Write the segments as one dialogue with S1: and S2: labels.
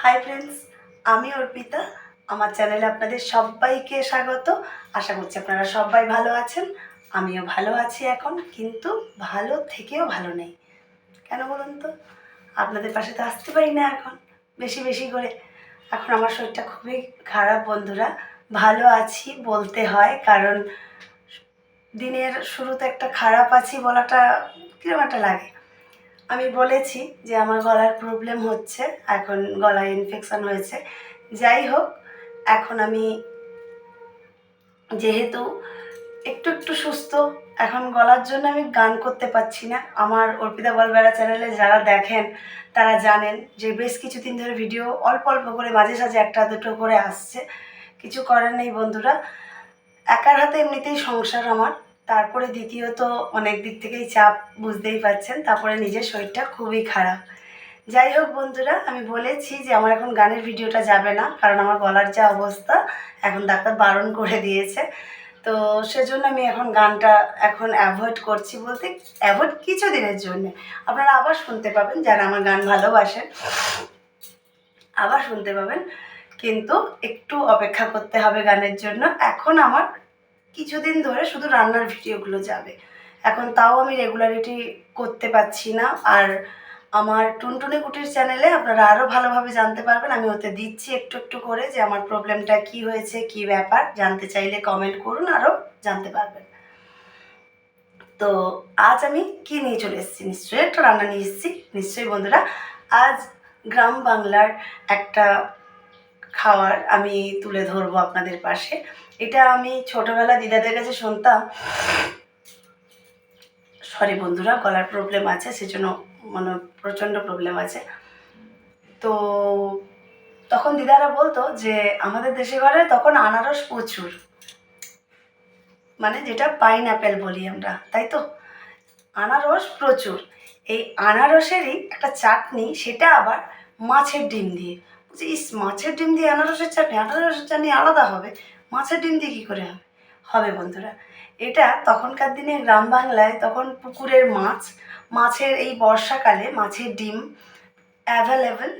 S1: Hi friends, আমি অর্পিতা। আমার চ্যানেলে আপনাদের সবাইকে স্বাগত। আশা করছি আপনারা সবাই ভালো আছেন। আমিও ভালো আছি এখন, কিন্তু ভালো থেকেও ভালো নেই। কেন বলুন তো? আপনাদের পাশে তো আসতে পারি না এখন বেশি বেশি করে। এখন আমার শরীরটা খুবই খারাপ বন্ধুরা। ভালো আছি বলতে হয়, কারণ দিনের শুরুতে একটা খারাপ আছি বলাটা কীরকম একটা লাগে। আমি বলেছি যে আমার গলার প্রবলেম হচ্ছে, এখন গলায় ইনফেকশান হয়েছে। যাই হোক, এখন আমি যেহেতু একটু একটু সুস্থ, এখন গলার জন্য আমি গান করতে পারছি না। আমার অর্পিতা বলবেড়া চ্যানেলে যারা দেখেন তারা জানেন যে বেশ কিছুদিন ধরে ভিডিও অল্প অল্প করে মাঝে সাঝে একটা দুটো করে আসছে। কিছু করার নেই বন্ধুরা, একার হাতে এমনিতেই সংসার আমার, তারপরে দ্বিতীয়ত অনেক দিক থেকেই চাপ, বুঝতেই পারছেন। তারপরে নিজের শরীরটা খুবই খারাপ। যাই হোক বন্ধুরা, আমি বলেছি যে আমার এখন গানের ভিডিওটা যাবে না, কারণ আমার গলার যা অবস্থা, এখন ডাক্তার বারণ করে দিয়েছে। তো সেজন্য আমি এখন গানটা অ্যাভয়েড করছি, বলতে অ্যাভয়েড কিছু দিনের জন্যে। আপনারা আবার শুনতে পাবেন, যারা আমার গান ভালোবাসেন আবার শুনতে পাবেন, কিন্তু একটু অপেক্ষা করতে হবে গানের জন্য। এখন আমার কিছুদিন ধরে শুধু রান্নার ভিডিওগুলো যাবে, এখন তাও আমি রেগুলারিটি করতে পারছি না। আর আমার টুনটুনি কুটির চ্যানেলে আপনারা আরও ভালোভাবে জানতে পারবেন, আমি ওতে দিচ্ছি একটু একটু করে যে আমার প্রবলেমটা কি হয়েছে, কি ব্যাপার। জানতে চাইলে কমেন্ট করুন, আরও জানতে পারবেন। তো আজ আমি কি নিয়ে চলে এসেছি, নিশ্চয়ই একটা রান্না নিয়ে এসেছি নিশ্চয়ই বন্ধুরা। আজ গ্রাম বাংলার একটা খাওয়ার আমি তুলে ধরবো আপনাদের পাশে। এটা আমি ছোটোবেলা দিদাদের কাছে শুনতাম। সরি বন্ধুরা, গলার প্রবলেম আছে, সেজন্য মানে প্রচণ্ড প্রবলেম আছে। তো তখন দিদারা বলতো যে আমাদের দেশে ঘরে তখন আনারস প্রচুর, মানে যেটা পাইনঅ্যাপেল বলি আমরা, তাই তো? আনারস প্রচুর। এই আনারসেরই একটা চাটনি, সেটা আবার মাছের ডিম দিয়ে। বলছি, ইস, মাছের ডিম দিয়ে আনারসের চাটনি? আনারসের চাটনি আলাদা হবে, মাছের ডিম দিয়ে কী করে হবে? হবে বন্ধুরা। এটা তখনকার দিনে গ্রাম বাংলায় তখন পুকুরের মাছের এই বর্ষাকালে মাছের ডিম অ্যাভেলেবেল।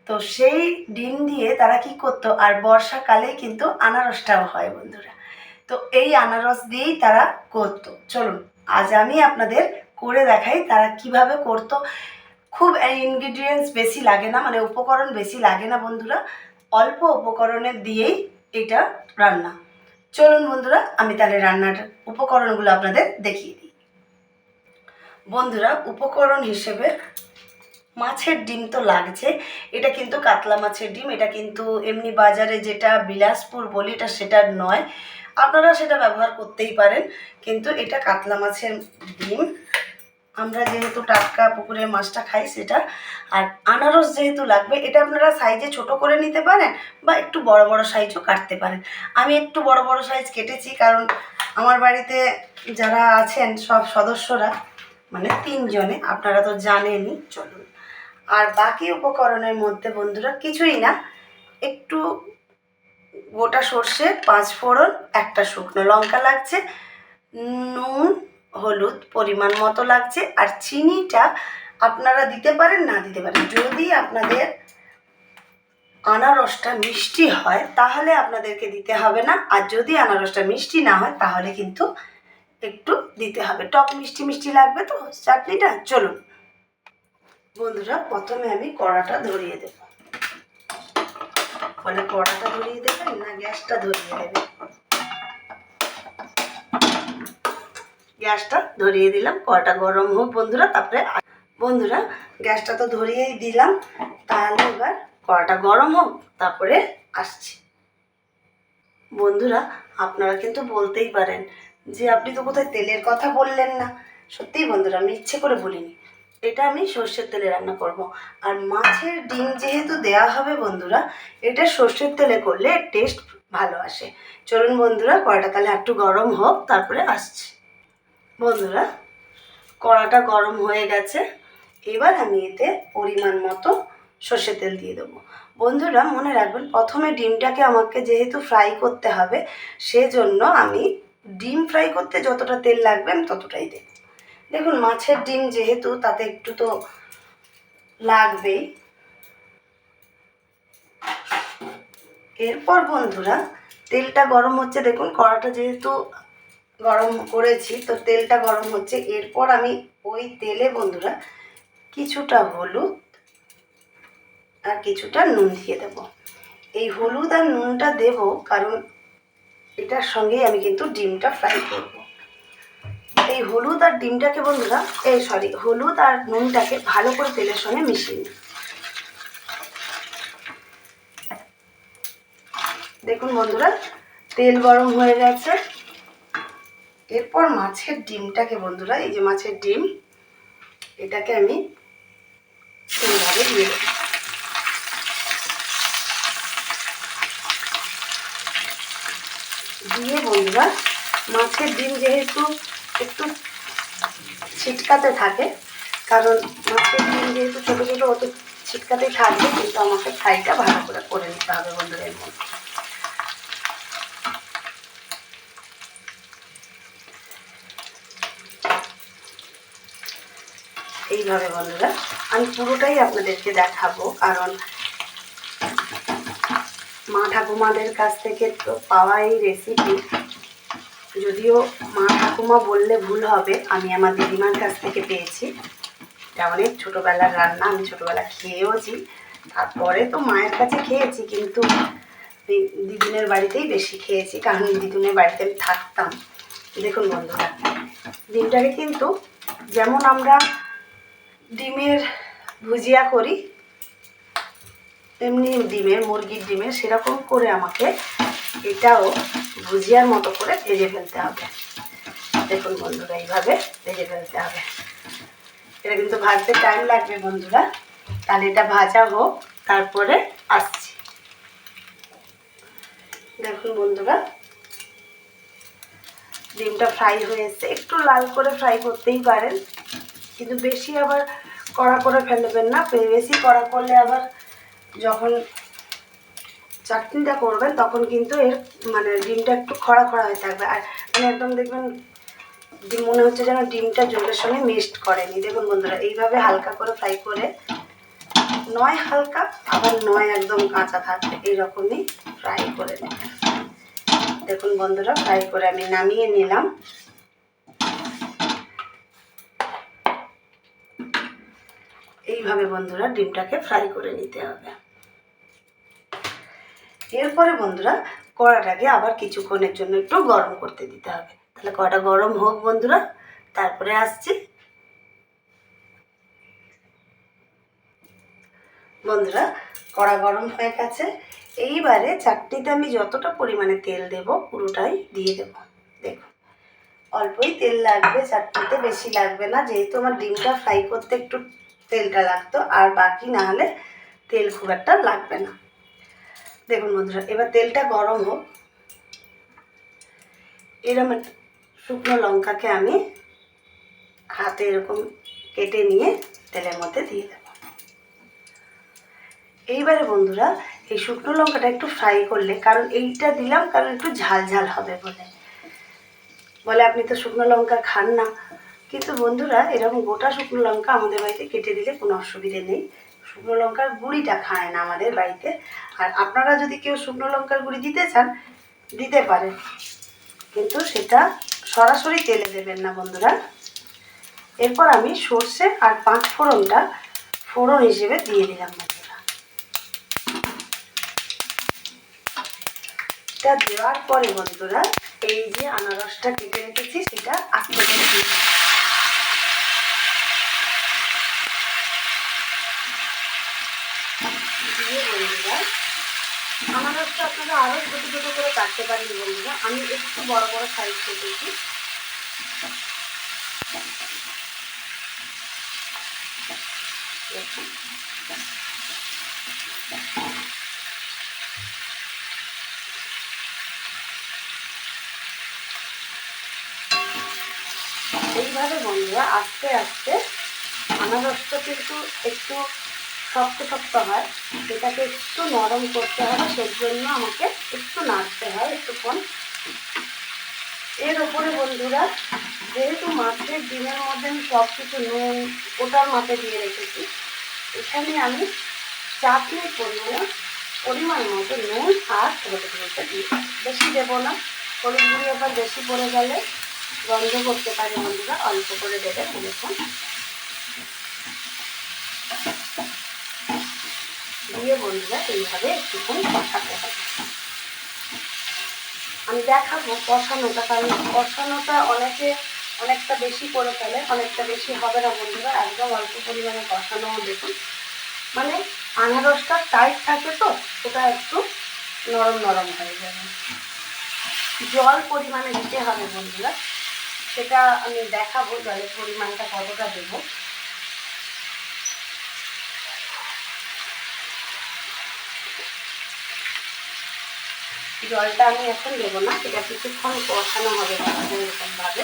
S1: তো সেই ডিম দিয়ে তারা কি করতো, আর বর্ষাকালেই কিন্তু আনারসটাও হয় বন্ধুরা। তো এই আনারস দিয়েই তারা করতো। চলুন আজ আমি আপনাদের করে দেখাই তারা কিভাবে করতো। খুব ইনগ্রিডিয়েন্টস বেশি লাগে না, মানে উপকরণ বেশি লাগে না বন্ধুরা, অল্প উপকরণের দিয়েই এটা রান্না। চলুন বন্ধুরা, আমি তাহলে রান্নার উপকরণগুলো আপনাদের দেখিয়ে দিই। বন্ধুরা, উপকরণ হিসেবে মাছের ডিম তো লাগছে। এটা কিন্তু কাতলা মাছের ডিম, এটা কিন্তু এমনি বাজারে যেটা বিলাসপুর বলি এটা সেটা নয়, আপনারা সেটা ব্যবহার করতেই পারেন, কিন্তু এটা কাতলা মাছের ডিম। আমরা যেহেতু টাটকা পুকুরের মাছটা খাই সেটা। আর আনারস যেহেতু লাগবে, এটা আপনারা সাইজে ছোট করে নিতে পারেন বা একটু বড় বড় সাইজও কাটতে পারেন। আমি একটু বড় বড় সাইজ কেটেছি, কারণ আমার বাড়িতে যারা আছেন সব সদস্যরা, মানে 3 জনে, আপনারা তো জানেনই। চলুন, আর বাকি উপকরণের মধ্যে বন্ধুরা কিছুই না, একটু গোটা সর্ষে, 5 ফোড়ন, একটা শুকনো লঙ্কা লাগছে, নুন হলুদ পরিমাণ মতো লাগছে, আর চিনিটা আপনারা দিতে পারেন না দিতে পারেন। যদি আপনাদের আনারসটা মিষ্টি হয় তাহলে আপনাদেরকে দিতে হবে না, আর যদি আনারসটা মিষ্টি না হয় তাহলে কিন্তু একটু দিতে হবে। টক মিষ্টি মিষ্টি লাগবে তো চাটনিটা। চলুন বন্ধুরা, প্রথমে আমি কড়াটা ধরিয়ে দেব। বলে কড়াটা ধরিয়ে দেবেন না গ্যাসটা ধরিয়ে দেবেন? গ্যাসটা ধরিয়ে দিলাম, কড়াটা গরম হোক বন্ধুরা, তারপরে বন্ধুরা গ্যাসটা তো ধরিয়েই দিলাম, তাহলে এবার কড়াটা গরম হোক, তারপরে আসছি। বন্ধুরা, আপনারা কিন্তু বলতেই পারেন যে আপনি তো কোথায় তেলের কথা বললেন না। সত্যিই বন্ধুরা, আমি ইচ্ছে করে বলিনি। এটা আমি সর্ষের তেলে রান্না করব। আর মাছের ডিম যেহেতু দেওয়া হবে বন্ধুরা, এটা সর্ষের তেলে করলে টেস্ট ভালো আসে। চলুন বন্ধুরা, কড়াটা তাহলে একটু গরম হোক, তারপরে আসছি। বন্ধুরা, কড়াটা গরম হয়ে গেছে, এবার আমি এতে পরিমাণ মতো সর্ষের তেল দিয়ে দেবো। বন্ধুরা মনে রাখবেন, প্রথমে ডিমটাকে আমাকে যেহেতু ফ্রাই করতে হবে, সেজন্য আমি ডিম ফ্রাই করতে যতটা তেল লাগবে আমি ততটাই দেব। দেখুন, মাছের ডিম যেহেতু, তাতে একটু তো লাগবেই। এরপর বন্ধুরা তেলটা গরম হচ্ছে, দেখুন কড়াটা যেহেতু গরম করেছি তো তেলটা গরম হচ্ছে। এরপর আমি ওই তেলে বন্ধুরা কিছুটা হলুদ আর কিছুটা নুন দিয়ে দেবো। এই হলুদ আর নুনটা দেব কারণ এটার সঙ্গেই আমি কিন্তু ডিমটা ফ্রাই করব। এই হলুদ আর ডিমটাকে বন্ধুরা হলুদ আর নুনটাকে ভালো করে তেলের সঙ্গে মিশিয়ে নিই। দেখুন বন্ধুরা তেল গরম হয়ে গেছে। এরপর মাছের ডিমটাকে বন্ধুরা, এই যে মাছের ডিম, এটাকে আমি এইভাবে দিয়ে দেব। দিয়ে বন্ধুরা মাছের ডিম যেহেতু একটু ছিটকাতে থাকে, কারণ মাছের ডিম যেহেতু ছোটো ছোটো অত ছিটকাতেই থাকবে, কিন্তু আমাকে ফ্রাইটা ভালো করে নিতে হবে বন্ধুরা। এর মধ্যে এইভাবে বন্ধুরা আমি পুরোটাই আপনাদেরকে দেখাবো, কারণ মা ঠাকুমাদের কাছ থেকে তো পাওয়া এই রেসিপি, যদিও মা ঠাকুমা বললে ভুল হবে, আমি আমার দিদিমার কাছ থেকে পেয়েছি। এটা অনেক ছোটোবেলার রান্না, আমি ছোটোবেলা খেয়েওছি, তারপরে তো মায়ের কাছে খেয়েছি, কিন্তু দিদিনের বাড়িতেই বেশি খেয়েছি, কারণ দিদিনের বাড়িতে আমি থাকতাম। দেখুন বন্ধুরা ডিমটাকে কিন্তু যেমন আমরা ডিমের ভুজিয়া করি তেমনি মুরগির ডিমের সেরকম করে আমাকে এটাও ভুজিয়ার মতো করে ভেজে ফেলতে হবে। দেখুন বন্ধুরা এইভাবে ভেজে ফেলতে হবে। এটা কিন্তু ভাজতে টাইম লাগবে বন্ধুরা, তাহলে এটা ভাজা হোক, তারপরে আসছি। দেখুন বন্ধুরা ডিমটা ফ্রাই হয়ে এসছে। একটু লাল করে ফ্রাই করতেই পারেন, কিন্তু বেশি আবার কড়া করে ফেলবেন না। বেশি কড়া করলে আবার যখন চাটনিটা করবেন তখন কিন্তু এর মানে ডিমটা একটু খড়া খড়া হয়ে থাকবে, আর মানে একদম দেখবেন মনে হচ্ছে যেন ডিমটা জলের সঙ্গে মিক্সড করেনি। দেখুন বন্ধুরা এইভাবে হালকা করে ফ্রাই করে, নয় হালকা আবার নয় একদম কাঁচা থাকবে, এইরকমই ফ্রাই করে নেবেন। দেখুন বন্ধুরা ফ্রাই করে আমি নামিয়ে নিলাম। এইভাবে বন্ধুরা ডিমটাকে ফ্রাই করে নিতে হবে। এরপরে বন্ধুরা কড়াটাকে আবার কিছুক্ষণের জন্য একটু গরম করতে দিতে হবে। তাহলে কড়াটা গরম হোক বন্ধুরা, তারপরে আসছি। বন্ধুরা কড়া গরম হয়ে গেছে। এইবারে চাটনিতে আমি যতটা পরিমাণে তেল দেব পুরোটাই দিয়ে দেব। দেখুন অল্পই তেল লাগবে চাটনিতে, বেশি লাগবে না, যেহেতু আমার ডিমটা ফ্রাই করতে একটু তেলটা লাগতো, আর বাকি না হলে তেল খুব একটা লাগবে না। দেখুন বন্ধুরা এবার তেলটা গরম হোক। এরকম শুকনো লঙ্কাকে আমি হাতে এরকম কেটে নিয়ে তেলের মধ্যে দিয়ে দেব। এইবারে বন্ধুরা এই শুকনো লঙ্কাটা একটু ফ্রাই করলে, কারণ এইটা দিলাম কারণ একটু ঝাল ঝাল হবে বলে আপনি তো শুকনো লঙ্কা খান না, কিন্তু বন্ধুরা এরকম গোটা শুকনো লঙ্কা আমাদের বাড়িতে কেটে দিলে কোনো অসুবিধে নেই। শুকনো লঙ্কার গুঁড়িটা খায় না আমাদের বাড়িতে, আর আপনারা যদি কেউ শুকনো লঙ্কার গুঁড়ি দিতে চান দিতে পারেন, কিন্তু সেটা সরাসরি তেলে দেবেন না বন্ধুরা। এরপর আমি সর্ষে আর 5 ফোড়নটা ফোড়ন হিসেবে দিয়ে দিলাম বন্ধুরা। এটা দেওয়ার পরে বন্ধুরা এই যে আনারসটা কেটে রেখেছি সেটা আস্তে করে দিয়ে বন্ধুরা, আনারসটা আপনারা আরও ছোটো ছোটো করে কাটতে পারেন বন্ধুরা, আমি একটু বড় বড় সাইজ কেটেছি। এইভাবে বন্ধুরা আস্তে আস্তে আনারসটা কিন্তু একটু শক্ত শক্ত হয়, এটাকে একটু নরম করতে হবে, সেই জন্য আমাকে একটু নাড়তে হয় একটুক্ষণ। এর ওপরে বন্ধুরা যেহেতু মাছের ডিমের মধ্যে আমি সব কিছু নুন ওটার মাপে দিয়ে রেখেছি, এখানে আমি চাটনির পরিমাণ পরিমাণ মতো নুন আর টমেটো গুঁড়োটা দিয়ে বেশি দেবো না, হলুদ গুঁড়ি আবার বেশি পড়ে গেলে গন্ধ করতে পারে বন্ধুরা, অল্প করে দেবে। দেখুন দিয়ে বন্ধুরা এইভাবে একটুক্ষণ কষাতে হবে। আমি দেখাবো কষানোটা, কারণ কষানোটা অনেকটা বেশি করে ফেলে, অনেকটা বেশি হবে না বন্ধুরা, একদম অল্প পরিমাণে কষানো। দেখুন মানে আনারসটা টাইট থাকে তো, ওটা একটু নরম নরম হয়ে যাবে। জল পরিমাণে দিতে হবে বন্ধুরা, সেটা আমি দেখাবো জলের পরিমাণটা কতটা দেবো। জলটা আমি এখন দেবো না, এটা কিছুক্ষণ কষানো হবে এরকমভাবে।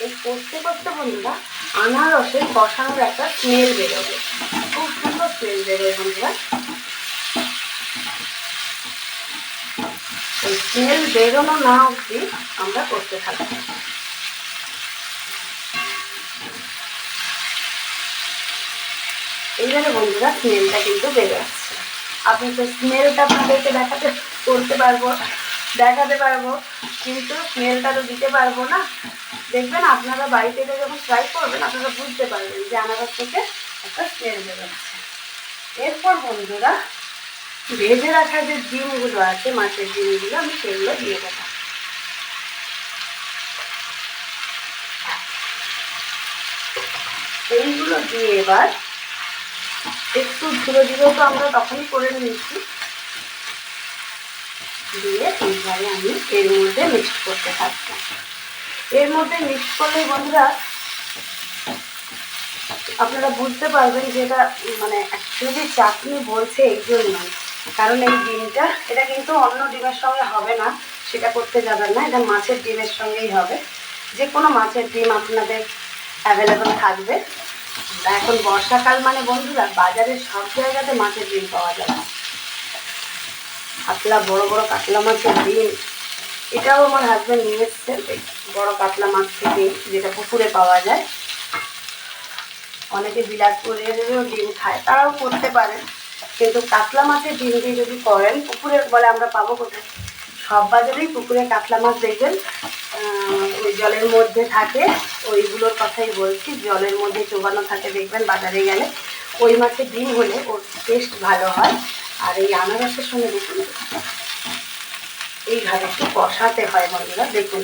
S1: এই করতে করতে বন্ধুরা আনারসের কষানোর একটা স্মেল বেরোবে, খুব সুন্দর স্মেল বেরোবে বন্ধুরা। এই স্মেল বেরোনো না অবধি আমরা করতে থাকবো। এইভাবে বন্ধুরা স্মেলটা কিন্তু বেরো যাচ্ছে। আপনি তো স্মেলটা আপনাদেরকে দেখাতে পারবো, কিন্তু স্মেলটা তো দিতে পারবো না। দেখবেন আপনারা বাড়িতে যখন ট্রাই করবেন আপনারা বুঝতে পারবেন যে আনারস থেকে একটা স্মেল বেরোচ্ছে। এরপর বন্ধুরা ভেজে রাখা যে ডিমগুলো আছে, মাছের ডিমগুলো, আমি সেগুলো দিয়ে দেবো। এইগুলো দিয়ে এবার একটু ধীরে ধীরে তো আমরা তখনই করে নিয়েছি, দিয়ে এইভাবে আমি এর মধ্যে মিক্সড করতে থাকবো। এর মধ্যে মিক্স করলে বন্ধুরা আপনারা বুঝতে পারবেন যে এটা মানে অ্যাকচুয়ালি চাটনি বলছে এই জন্যই, কারণ এই ডিমটা এটা কিন্তু অন্য ডিমের সঙ্গে হবে না, সেটা করতে যাবেন না, এটা মাছের ডিমের সঙ্গেই হবে। যে কোনো মাছের ডিম আপনাদের অ্যাভেলেবেল থাকবে। এখন বর্ষাকাল মানে বন্ধুরা বাজারে সব জায়গাতে মাছের ডিম পাওয়া যায়, কাতলা বড় বড় কাতলা মাছের ডিম। এটাও আমার হাজব্যান্ড নিয়ে এসছে বড় কাতলা মাছ থেকে, যেটা পুকুরে পাওয়া যায়। অনেকে বিলাসপুরেরও ডিম খায়, তারাও করতে পারেন, কিন্তু কাতলা মাছের ডিম দিয়ে যদি করেন, পুকুরের বলে আমরা পাবো কোথায়? সব বাজারেই পুকুরে কাতলা মাছ দেখবেন ওই জলের মধ্যে থাকে, ওইগুলোর কথাই বলছি, জলের মধ্যে চোবানো থাকে দেখবেন বাজারে গেলে। ওই মাছের ডিম হলে ওর টেস্ট ভালো হয়। আর এই আনারসের সঙ্গে দেখুন এইভাবে একটু কষাতে হয় বন্ধুরা। দেখুন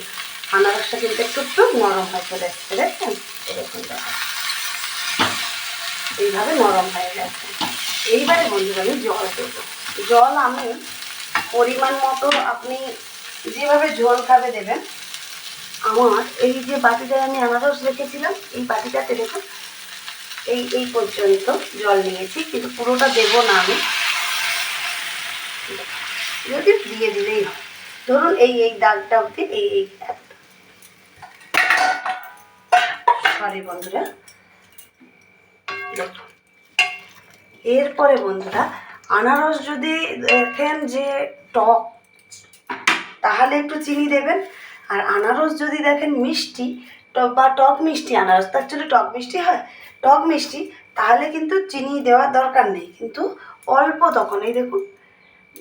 S1: আনারসটা কিন্তু একটু নরম হয়ে চলে এসছে, দেখছেন? দেখুন এইভাবে নরম হয়ে গেছে। এইবারে বন্ধুরা আমি জল দেবো। জল আমি পরিমাণ মতো, আপনি যেভাবে ঝোল খাবে দেবেন। আমার এই যে বাটিটায় আমি আনারস রেখেছিলাম, এই বাটিটাতে দেখুন এই পর্যন্ত জল নিয়েছি, কিন্তু পুরোটা দেবো না আমি, যদি দিয়ে দিলেই হয়। ধরুন এই দাগটা অবধি, সরি বন্ধুরা। দেখুন এরপরে বন্ধুরা আনারস যদি দেখেন যে টক, তাহলে একটু চিনি দেবেন। আর আনারস যদি দেখেন মিষ্টি বা টক মিষ্টি, আনারস তো অ্যাকচুয়ালি টক মিষ্টি হয়, টক মিষ্টি, তাহলে কিন্তু চিনি দেওয়ার দরকার নেই, কিন্তু অল্প তখন। এই দেখুন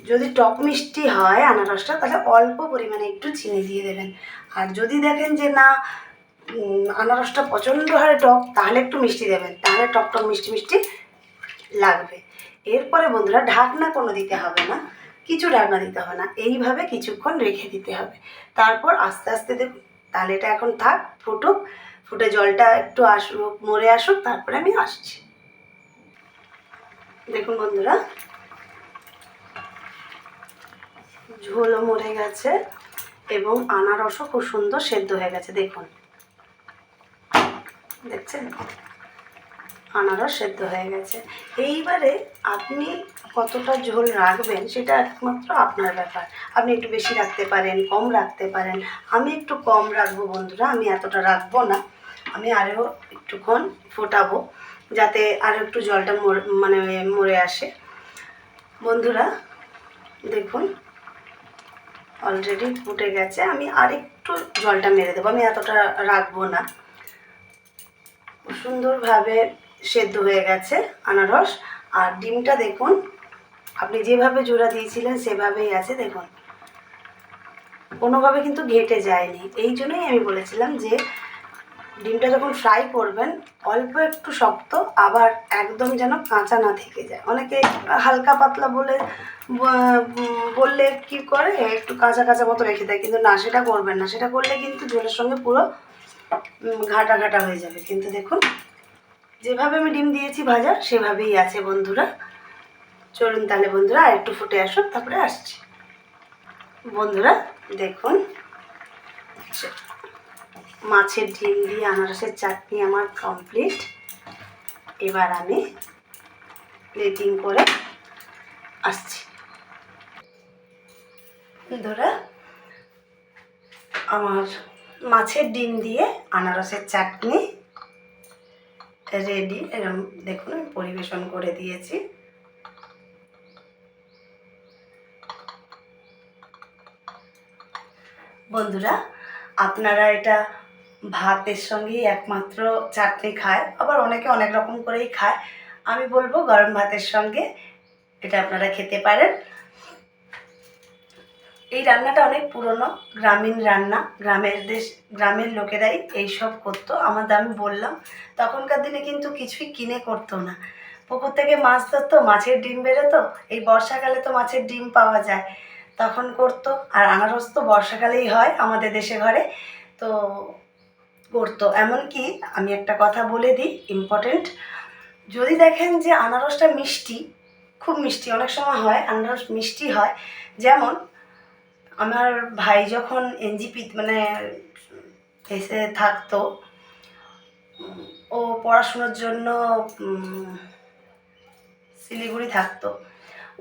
S1: যদি টক মিষ্টি হয় আনারসটা, তাহলে অল্প পরিমাণে একটু চিনি দিয়ে দেবেন। আর যদি দেখেন যে না আনারসটা প্রচণ্ড হারে টক, তাহলে একটু মিষ্টি দেবেন, তাহলে টক টক মিষ্টি মিষ্টি লাগবে। এরপরে বন্ধুরা ঢাকনা কোনো দিতে হবে না, কিছু ঢাকনা দিতে হবে না, এইভাবে কিছুক্ষণ রেখে দিতে হবে। তারপর আস্তে আস্তে দেখুন, তাহলে এটা এখন থাক, ফুটুক, ফুটে জলটা একটু আসুক, মরে আসুক, তারপরে আমি আসছি। দেখুন বন্ধুরা ঝোলও মরে গেছে এবং আনারসও খুব সুন্দর সেদ্ধ হয়ে গেছে। দেখুন দেখছেন আনারস সেদ্ধ হয়ে গেছে। এইবারে আপনি কতটা ঝোল রাখবেন সেটা একমাত্র আপনার ব্যাপার। আপনি একটু বেশি রাখতে পারেন, কম রাখতে পারেন। আমি একটু কম রাখবো বন্ধুরা, আমি এতটা রাখবো না, আমি আরও একটুক্ষণ ফোটাবো যাতে আরও একটু জলটা মরে আসে। বন্ধুরা দেখুন অলরেডি ফুটে গেছে, আমি আরেকটু জলটা মেরে দেবো, আমি এতটা রাখবো না। সুন্দরভাবে সেদ্ধ হয়ে গেছে আনারস। আর ডিমটা দেখুন, আপনি যেভাবে জোড়া দিয়েছিলেন সেভাবেই আছে, দেখুন কোনোভাবে কিন্তু ঘেটে যায়নি। এই জন্যই আমি বলেছিলাম যে ডিমটা যখন ফ্রাই করবেন অল্প একটু শক্ত, আবার একদম যেন কাঁচা না থেকে যায়। অনেকে হালকা পাতলা বললে কি করে একটু কাঁচা কাঁচা মতো রেখে দেয়, কিন্তু না, সেটা করবেন না। সেটা করলে কিন্তু ঝোলের সঙ্গে পুরো ঘাটা ঘাটা হয়ে যাবে। কিন্তু দেখুন যেভাবে আমি ডিম দিয়েছি ভাজা সেভাবেই আছে বন্ধুরা। চলুন তাহলে বন্ধুরা আর একটু ফুটে আসুক, তারপরে আসছি। বন্ধুরা দেখুন, মাছের ডিম দিয়ে আনারসের চাটনি আমার কমপ্লিট। এবার আমি প্লেটিং করে আসছি। বন্ধুরা আমার মাছের ডিম দিয়ে আনারসের চাটনি রেডি। এরকম দেখুন আমি পরিবেশন করে দিয়েছি। বন্ধুরা আপনারা এটা ভাতের সঙ্গেই একমাত্র চাটনি খায়, আবার অনেকে অনেক রকম করেই খায়। আমি বলবো গরম ভাতের সঙ্গে এটা আপনারা খেতে পারেন। এই রান্নাটা অনেক পুরনো গ্রামীণ রান্না, গ্রামের লোকেরাই এইসব করতো। আমি বললাম তখনকার দিনে কিন্তু কিছুই কিনে করতো না, পুকুর থেকে মাছ ধরতো, মাছের ডিম বেরোতো। এই বর্ষাকালে তো মাছের ডিম পাওয়া যায়, তখন করতো। আর আনারস তো বর্ষাকালেই হয় আমাদের দেশে ঘরে, তো করতো। এমনকি আমি একটা কথা বলে দিই ইম্পর্টেন্ট, যদি দেখেন যে আনারসটা মিষ্টি, খুব মিষ্টি, অনেক সময় হয় আনারস মিষ্টি হয়। যেমন আমার ভাই যখন এনজিপি মানে এসে থাকতো, ও পড়াশুনোর জন্য শিলিগুড়ি থাকতো,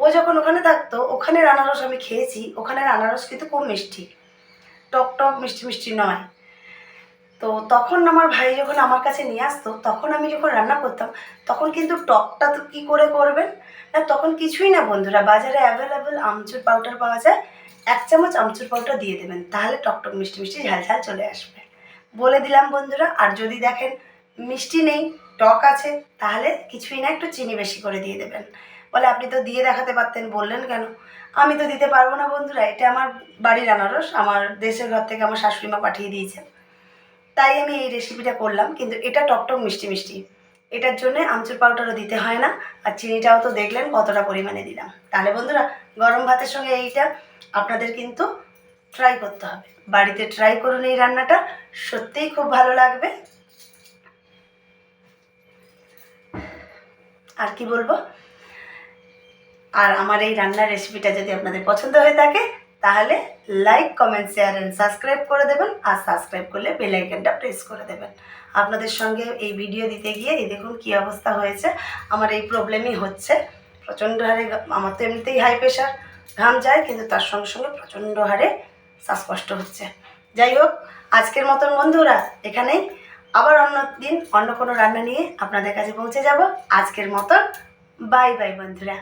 S1: ও যখন ওখানে থাকতো ওখানের আনারস আমি খেয়েছি। ওখানের আনারস কিন্তু খুব মিষ্টি, টক টক মিষ্টি মিষ্টি নয়। তো তখন আমার ভাই যখন আমার কাছে নিয়ে আসতো, তখন আমি যখন রান্না করতাম, তখন কিন্তু টকটা তো কী করে করবেন না, তখন কিছুই না বন্ধুরা, বাজারে অ্যাভেলেবেল আমচুর পাউডার পাওয়া যায়। 1 চামচ আমচুর পাউডার দিয়ে দেবেন, তাহলে টকটক মিষ্টি মিষ্টি ঝাল ঝাল চলে আসবে। বলে দিলাম বন্ধুরা। আর যদি দেখেন মিষ্টি নেই, টক আছে, তাহলে কিছুই না, একটু চিনি বেশি করে দিয়ে দেবেন। বলে আপনি তো দিয়ে দেখাতে পারতেন, বললেন কেন? আমি তো দিতে পারবো না বন্ধুরা, এটা আমার বাড়ির আনারস, আমার দেশের ঘর থেকে আমার শাশুড়ি মা পাঠিয়ে দিয়েছেন, তাই আমি এই রেসিপিটা করলাম। কিন্তু এটা টকটক মিষ্টি মিষ্টি, এটার জন্য আমচুর পাউডারও দিতে হয় না। আর চিনিটাও তো দেখলেন কতটা পরিমাণে দিলাম। তাহলে বন্ধুরা গরম ভাতের সঙ্গে এইটা আপনাদের কিন্তু ট্রাই করতে হবে, বাড়িতে ট্রাই করুন এই রান্নাটা, সত্যিই খুব ভালো লাগবে। আর কি বলবো, আর আমার এই রান্নার রেসিপিটা যদি আপনাদের পছন্দ হয়ে থাকে, তাহলে like comment share and subscribe করে দেবেন। আর সাবস্ক্রাইব করলে বেল আইকনটা প্রেস করে দেবেন। আপনাদের সঙ্গে এই ভিডিও দিতে গিয়ে এই দেখুন কী অবস্থা হয়েছে। আমার এই প্রবলেমই হচ্ছে, প্রচণ্ড হারে, আমার তো এমনিতেই হাই প্রেশার, ঘাম যায়, কিন্তু তার সঙ্গে সঙ্গে প্রচণ্ড হারে শ্বাসকষ্ট হচ্ছে। যাই হোক, আজকের মতন বন্ধুরা এখানেই, আবার অন্য দিন অন্য কোনো রান্না নিয়ে আপনাদের কাছে পৌঁছে যাব। আজকের মতন বাই বাই বন্ধুরা।